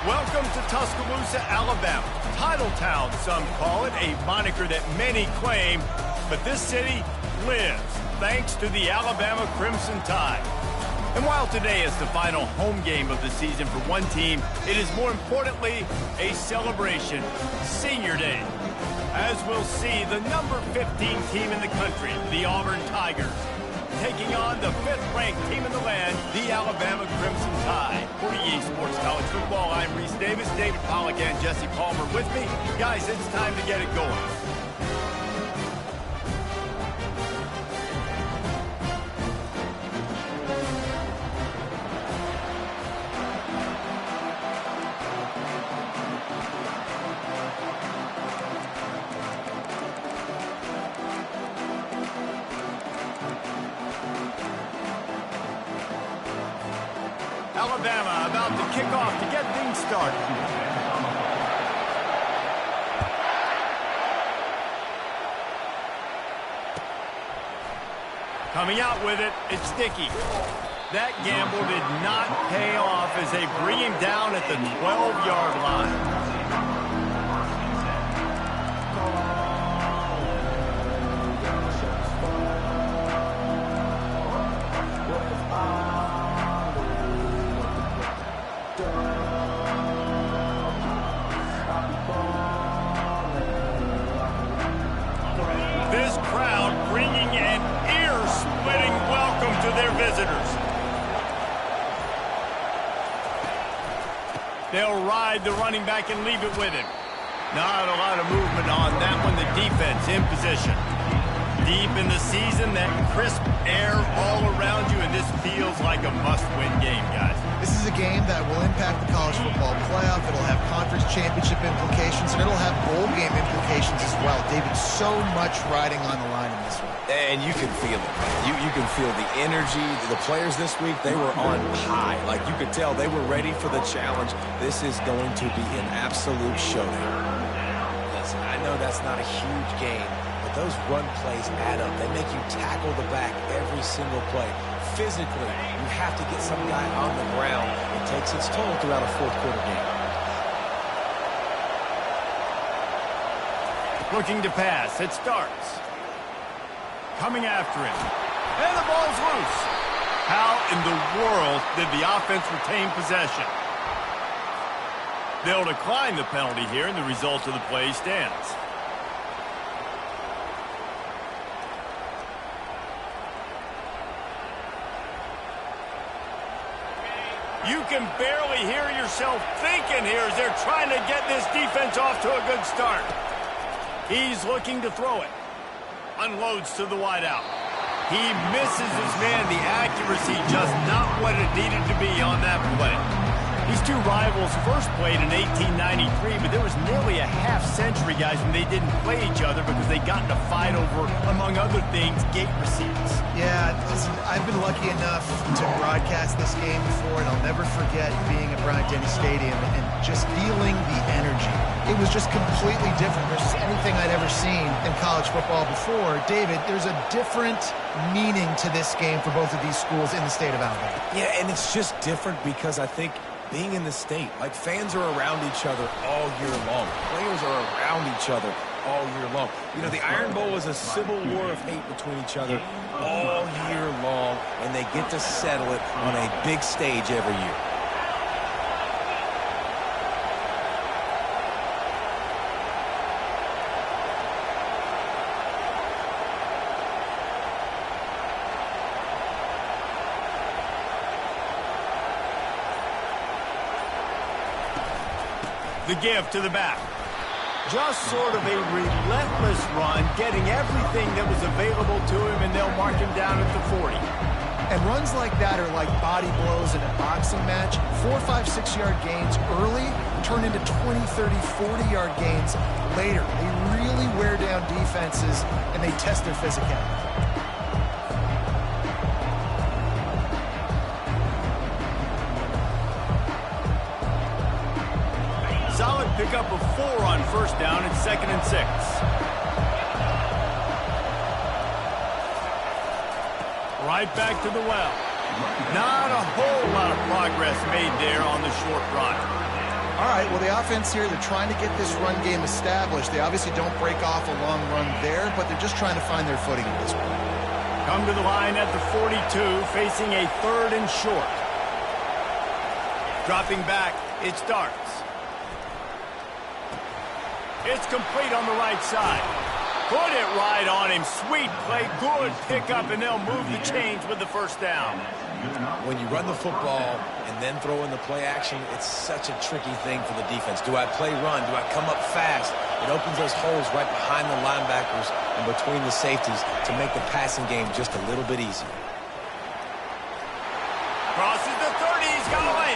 Welcome to Tuscaloosa, Alabama. Title Town, some call it, a moniker that many claim, but this city lives thanks to the Alabama Crimson Tide. And while today is the final home game of the season for one team, it is more importantly a celebration, Senior Day. As we'll see, the number 15 team in the country, the Auburn Tigers, taking on the 5th-ranked team in the land, the Alabama Crimson Tide. For EA Sports College Football, I'm Reese Davis, David Pollack, and Jesse Palmer with me. Guys, it's time to get it going. Alabama about to kick off to get things started. Coming out with it, it's Sticky. That gamble did not pay off as they bring him down at the 12-yard line. This crowd bringing an ear-splitting welcome to their visitors. They'll ride the running back and leave it with him. Not a lot of movement on that one. The defense in position. Deep in the season, that crisp air all around you, and this feels like a must-win game, guys. This is a game that will impact the college football playoff. It'll have conference championship implications, and it'll have bowl game implications as well. David, so much riding on the line in this one. And you can feel it. You can feel the energy. The players this week, they were on high. Like, you could tell they were ready for the challenge. This is going to be an absolute showdown. Listen, I know that's not a huge game, but those run plays add up. They make you tackle the back every single play. Physically, you have to get some guy on the ground. It takes its toll throughout a fourth-quarter game. Looking to pass. It starts. Coming after him. And the ball's loose. How in the world did the offense retain possession? They'll decline the penalty here, and the result of the play stands. You can barely hear yourself thinking here as they're trying to get this defense off to a good start. He's looking to throw it. Unloads to the wideout. He misses his man. The accuracy just not what it needed to be on that play. These two rivals first played in 1893, but there was nearly a half-century, guys, when they didn't play each other because they got in a fight over, among other things, gate receipts. Yeah, listen, I've been lucky enough to broadcast this game before, and I'll never forget being at Bryant-Denny Stadium and just feeling the energy. It was just completely different versus anything I'd ever seen in college football before. David, there's a different meaning to this game for both of these schools in the state of Alabama. Yeah, and it's just different because I think being in the state, like, fans are around each other all year long. Players are around each other all year long. You know, the Iron Bowl is a civil war of hate between each other all year long, and they get to settle it on a big stage every year. The give to the back. Just sort of a relentless run, getting everything that was available to him, and they'll mark him down at the 40. And runs like that are like body blows in a boxing match. 4, 5, 6-yard gains early turn into 20, 30, 40-yard gains later. They really wear down defenses, and they test their physicality. Solid pickup of 4 on first down and 2nd and 6. Right back to the well. Not a whole lot of progress made there on the short run. All right, well, the offense here, they're trying to get this run game established. They obviously don't break off a long run there, but they're just trying to find their footing at this point. Come to the line at the 42, facing a 3rd and short. Dropping back, it starts. It's complete on the right side. Put it right on him. Sweet play, good pickup, and they'll move the chains with the first down. When you run the football and then throw in the play action, it's such a tricky thing for the defense. Do I play run? Do I come up fast? It opens those holes right behind the linebackers and between the safeties to make the passing game just a little bit easier. Crosses the 30, he's got away.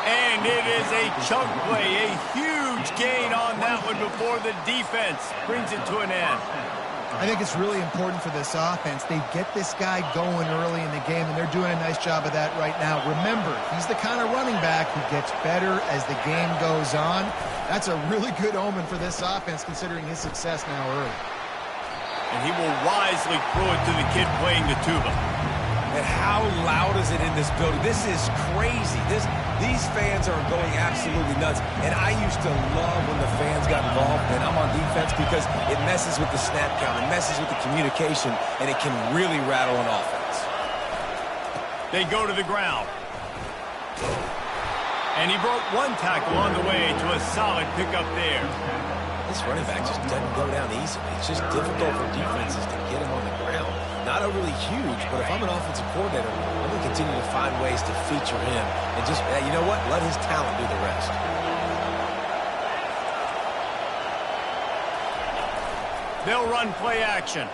And it is a chunk play, a huge gain on that one before the defense brings it to an end. I think it's really important for this offense. They get this guy going early in the game, and they're doing a nice job of that right now. Remember, he's the kind of running back who gets better as the game goes on. That's a really good omen for this offense, considering his success now early. And he will wisely throw it to the kid playing the tuba. And how loud is it in this building? This is crazy. These fans are going absolutely nuts. And I used to love when the fans got involved, and I'm on defense, because it messes with the snap count, it messes with the communication, and it can really rattle an offense. They go to the ground. And he broke one tackle on the way to a solid pickup there. This running back just doesn't go down easily. It's just difficult for defenses to get him on the ground. Not overly huge, but if I'm an offensive coordinator, I'm going to continue to find ways to feature him and just, you know what, let his talent do the rest. They'll run play action.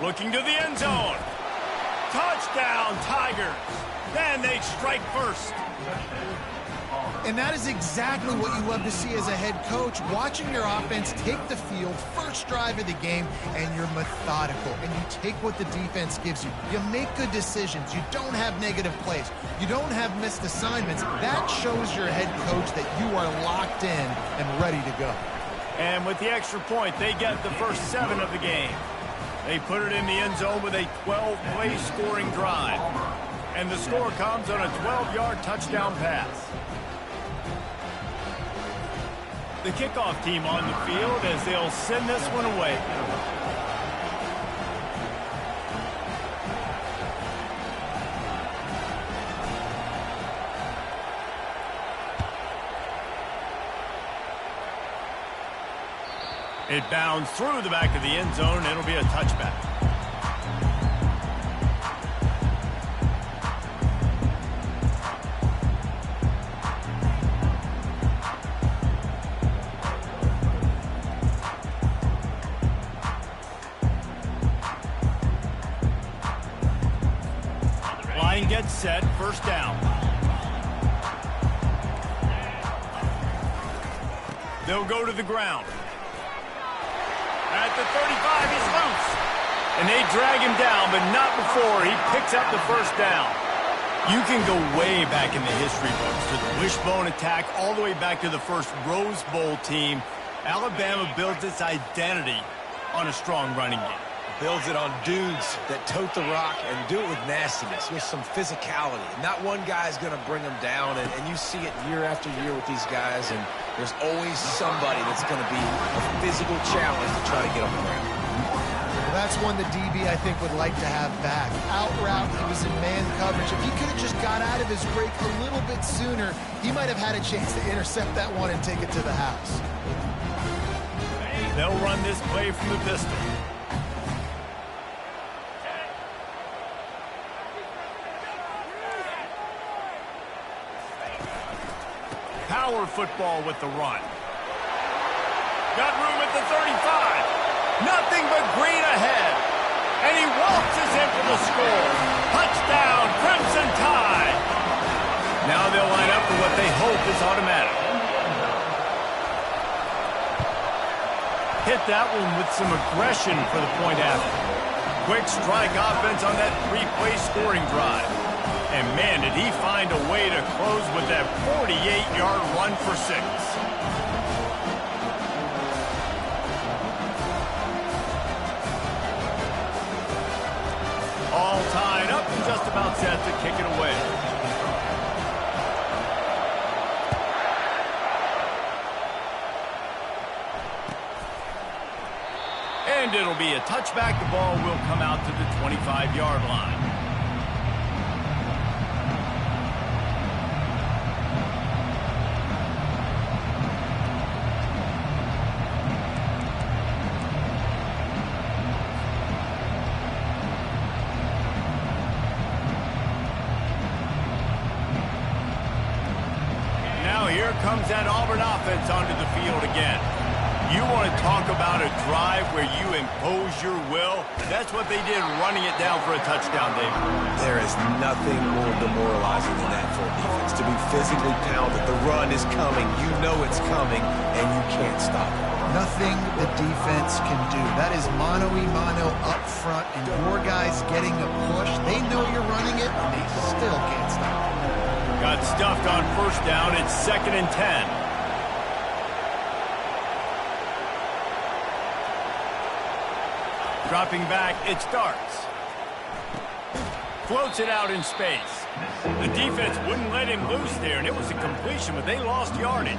Looking to the end zone. Touchdown, Tigers. Then they strike first. And that is exactly what you love to see as a head coach, watching your offense take the field, first drive of the game, and you're methodical, and you take what the defense gives you. You make good decisions. You don't have negative plays. You don't have missed assignments. That shows your head coach that you are locked in and ready to go. And with the extra point, they get the first 7 of the game. They put it in the end zone with a 12-play scoring drive. And the score comes on a 12-yard touchdown pass. The kickoff team on the field as they'll send this one away. It bounds through the back of the end zone. It'll be a touchback. Gets set, first down. They'll go to the ground. At the 35, he's loose. And they drag him down, but not before he picks up the first down. You can go way back in the history books to the wishbone attack, all the way back to the first Rose Bowl team. Alabama builds its identity on a strong running game. Builds it on dudes that tote the rock and do it with nastiness, with some physicality. Not one guy's going to bring them down, and you see it year after year with these guys, and there's always somebody that's going to be a physical challenge to try to get on the ground. Well, that's one the DB, I think, would like to have back. Out route, he was in man coverage. If he could have just got out of his break a little bit sooner, he might have had a chance to intercept that one and take it to the house. They'll run this play from the pistol. Power football with the run. Got room at the 35. Nothing but green ahead. And he waltzes in for the score. Touchdown, Crimson Tide. Now they'll line up for what they hope is automatic. Hit that one with some aggression for the point after. Quick strike offense on that 3-play scoring drive. And, man, did he find a way to close with that 48-yard run for 6. All tied up and just about set to kick it away. And it'll be a touchback. The ball will come out to the 25-yard line. Here comes that Auburn offense onto the field again. You want to talk about a drive where you impose your will? That's what they did, running it down for a touchdown, David. There is nothing more demoralizing than that for a defense. To be physically pounded, the run is coming, you know it's coming, and you can't stop it. Nothing the defense can do. That is mano-a-mano up front, and your guys getting a push. They know you're running it, and they still can't stop it. Got stuffed on first down. It's 2nd and 10. Dropping back, it starts. Floats it out in space. The defense wouldn't let him loose there, and it was a completion, but they lost yardage.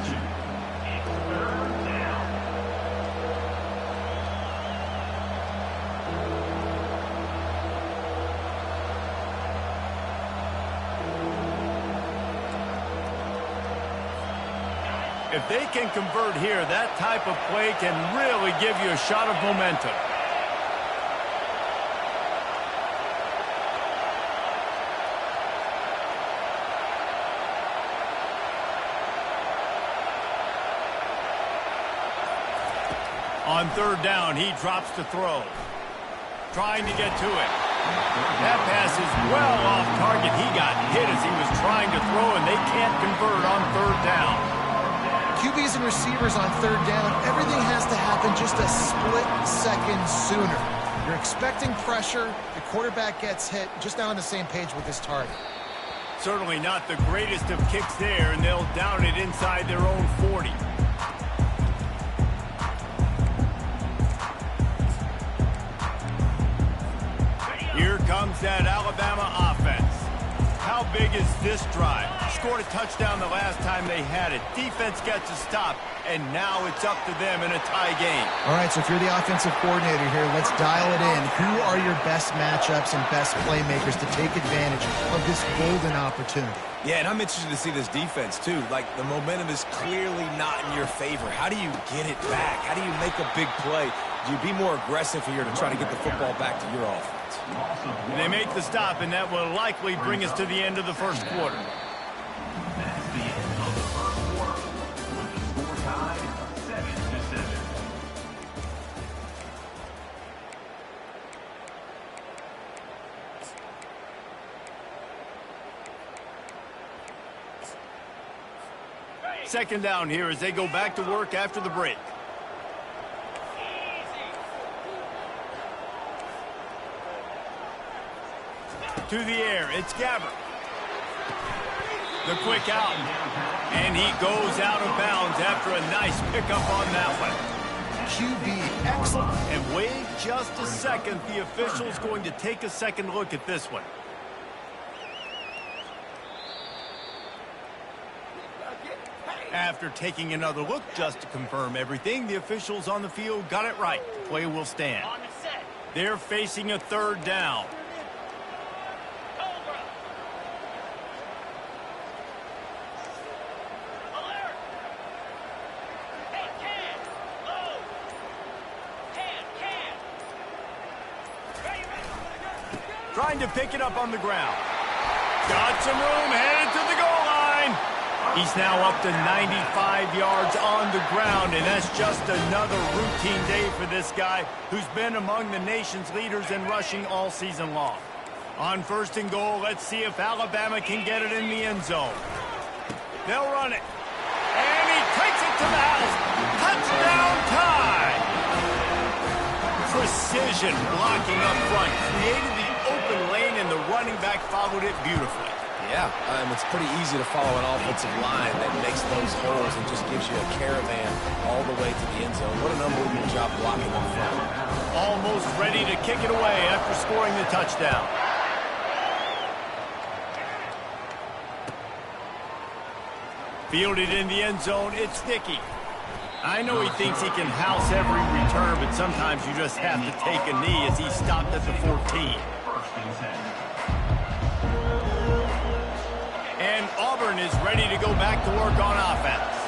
If they can convert here, that type of play can really give you a shot of momentum. On 3rd down, he drops to throw. Trying to get to it. That pass is well off target. He got hit as he was trying to throw, and they can't convert on 3rd down. QBs and receivers on 3rd down, everything has to happen just a split second sooner. You're expecting pressure, the quarterback gets hit, just now on the same page with his target. Certainly not the greatest of kicks there, and they'll down it inside their own 40. Here comes that Alabama offense. How big is this drive? Scored a touchdown the last time they had it. Defense gets a stop, and now it's up to them in a tie game. All right, so if you're the offensive coordinator here, let's dial it in. Who are your best matchups and best playmakers to take advantage of this golden opportunity? Yeah, and I'm interested to see this defense, too. Like, the momentum is clearly not in your favor. How do you get it back? How do you make a big play? Do you be more aggressive here to try to get the football back to your offense? They make the stop, and that will likely bring us to the end of the first quarter. That's the end of the first quarter, with the score tied 7-7. Second down here as they go back to work after the break. To the air, it's Gabbert. The quick out. And he goes out of bounds after a nice pickup on that one. QB, excellent. And wait just a second. The official's going to take a second look at this one. After taking another look just to confirm everything, the officials on the field got it right. Play will stand. They're facing a 3rd down. Trying to pick it up on the ground. Got some room, headed to the goal line. He's now up to 95 yards on the ground, and that's just another routine day for this guy who's been among the nation's leaders in rushing all season long. On 1st and goal, let's see if Alabama can get it in the end zone. They'll run it. And he takes it to the house. Touchdown tie. Precision blocking up front. Created the open lane, and the running back followed it beautifully. Yeah, it's pretty easy to follow an offensive line that makes those holes and just gives you a caravan all the way to the end zone. What an unbelievable job blocking up front. Almost ready to kick it away after scoring the touchdown. Fielded in the end zone, it's Dickey. I know he thinks he can house every return, but sometimes you just have to take a knee as he stopped at the 14. And Auburn is ready to go back to work on offense.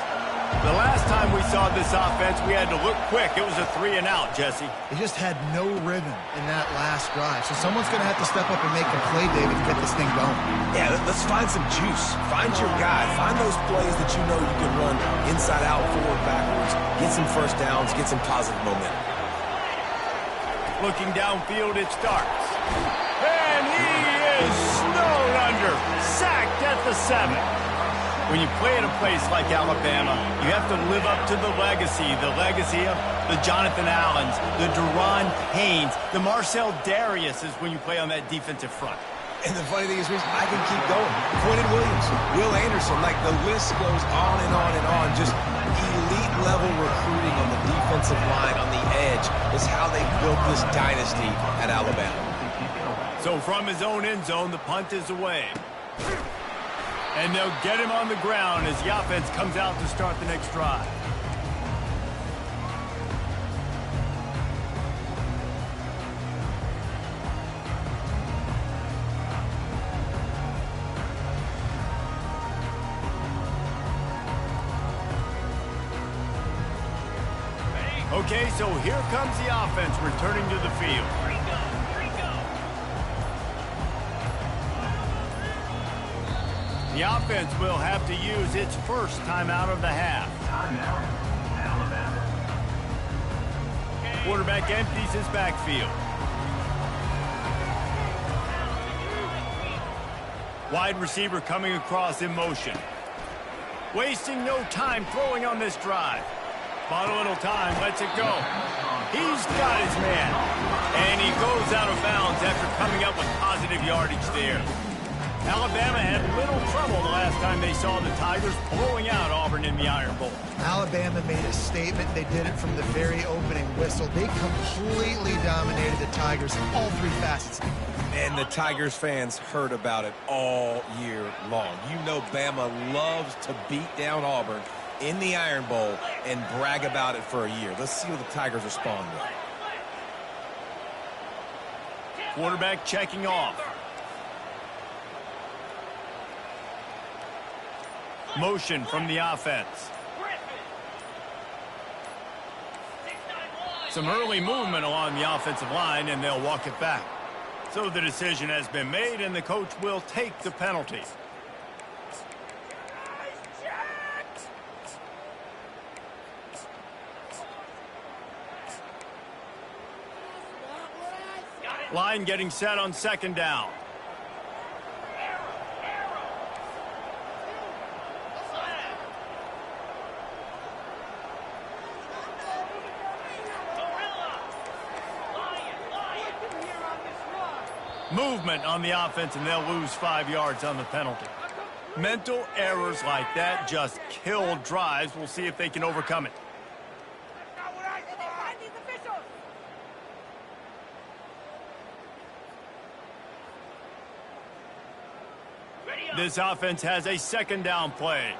The last time we saw this offense, we had to look quick. It was a 3-and-out, Jesse. They just had no rhythm in that last drive. So someone's going to have to step up and make a play, David, to get this thing going. Yeah, let's find some juice. Find your guy. Find those plays that you know you can run inside out, forward, backwards. Get some first downs. Get some positive momentum. Looking downfield, it starts. And he is snowed under. Sacked at the 7. When you play at a place like Alabama, you have to live up to the legacy of the Jonathan Allens, the Deron Paynes, the Marcel Dariuses when you play on that defensive front. And the funny thing is, I can keep going. Quentin Williams, Will Anderson, like the list goes on and on and on. Just elite level recruiting on the defensive line, on the edge, is how they built this dynasty at Alabama. So from his own end zone, the punt is away. And they'll get him on the ground as the offense comes out to start the next drive. Okay, so here comes the offense returning to the field. The offense will have to use its first timeout of the half. Quarterback empties his backfield. Wide receiver coming across in motion. Wasting no time throwing on this drive. Bought a little time, lets it go. He's got his man. And he goes out of bounds after coming up with positive yardage there. Alabama had little trouble the last time they saw the Tigers blowing out Auburn in the Iron Bowl. Alabama made a statement. They did it from the very opening whistle. They completely dominated the Tigers in all three facets. And the Tigers fans heard about it all year long. You know Bama loves to beat down Auburn in the Iron Bowl and brag about it for a year. Let's see what the Tigers respond with. Quarterback checking off. Motion from the offense. Some early movement along the offensive line, and they'll walk it back. So the decision has been made, and the coach will take the penalty. Line getting set on second down. Movement on the offense, and they'll lose 5 yards on the penalty. Mental errors like that just kill drives. We'll see if they can overcome it. This offense has a second down play.